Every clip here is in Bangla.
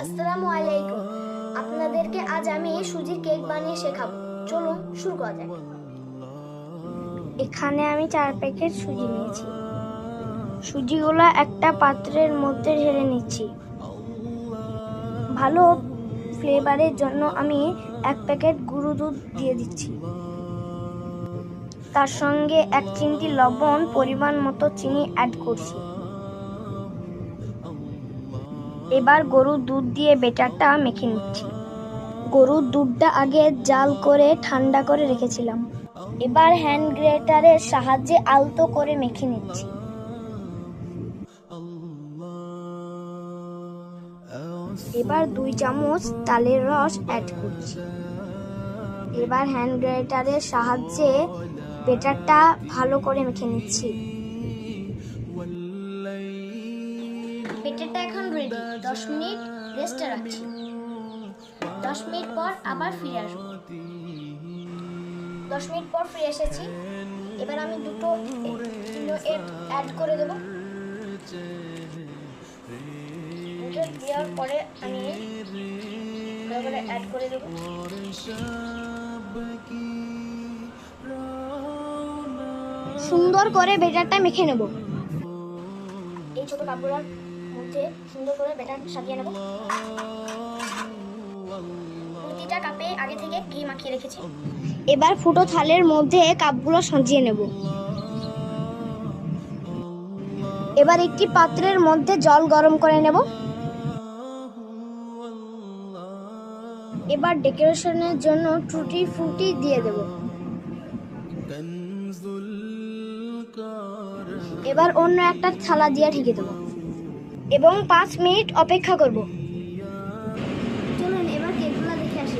আসসালামু আলাইকুম। আপনাদেরকে আজ আমি সুজির কেক বানিয়ে শেখাবো। চলুন শুরু করা যাক। এখানে আমি 4 প্যাকেট সুজি নিয়েছি। সুজিগুলো একটা পাত্রের মধ্যে ঢেলে নিচ্ছি। ভালো ফ্লেভারের জন্য আমি 1 প্যাকেট গুঁড়ো দুধ দিয়ে দিচ্ছি। তার সঙ্গে 1 চিমটি লবণ, পরিমাণ মতো চিনি অ্যাড করছি। এবার গরুর দুধ দিয়ে ব্যাটারটা মেখে নিচ্ছি। গরুর দুধটা আগে জাল করে ঠান্ডা করে রেখেছিলাম। এবার হ্যান্ড গ্রেটারের সাহায্যে আলতো করে মেখে নিচ্ছি। এবার 2 চামচ তালের রস অ্যাড করছি। এবার হ্যান্ড গ্রেটারের সাহায্যে ব্যাটারটা ভালো করে মেখে নিচ্ছি। ব্যাটারটা এখন রেডি। 10 মিনিট রেস্টে রাখছি। 10 মিনিট পর আবার ফিরে আসবো। 10 মিনিট পর ফিরে এসেছি। এবার আমি দুটো অ্যাড করে দেবো। দুটো দেওয়ার পরে আমি অ্যাড করে দেবো। সুন্দর করে ব্যাটারটা মেখে নেব। এই ছোট কাপগুলোর মধ্যে সুন্দর করে ব্যাটার সাজিয়ে নেব। প্রতিটা কাপে আগে থেকে ঘি মাখিয়ে রেখেছি। এবার ফুটো থালের মধ্যে কাপগুলো সাজিয়ে নেব। এবার একটি পাত্রের মধ্যে জল গরম করে নেব। এবার ডেকোরেশনের জন্য টুটি ফ্রুটি দিয়ে দেব। এবার অন্য একটা থালা দিয়ে ঢেকে দেব এবং 5 মিনিট অপেক্ষা করব। চলুন এবার কেকগুলো দেখে আসি।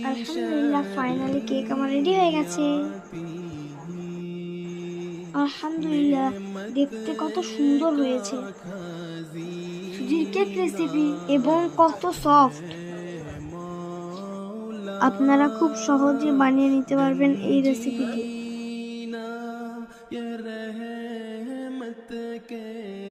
আলহামদুলিল্লাহ, ফাইনালি কেক আমার রেডি হয়ে গেছে। আলহামদুলিল্লাহ, দেখতে কত সুন্দর হয়েছে। সুজির কেক রেসিপি এবং কত সফট। আপনারা খুব সহজে বানিয়ে নিতে পারবেন এই রেসিপিটি।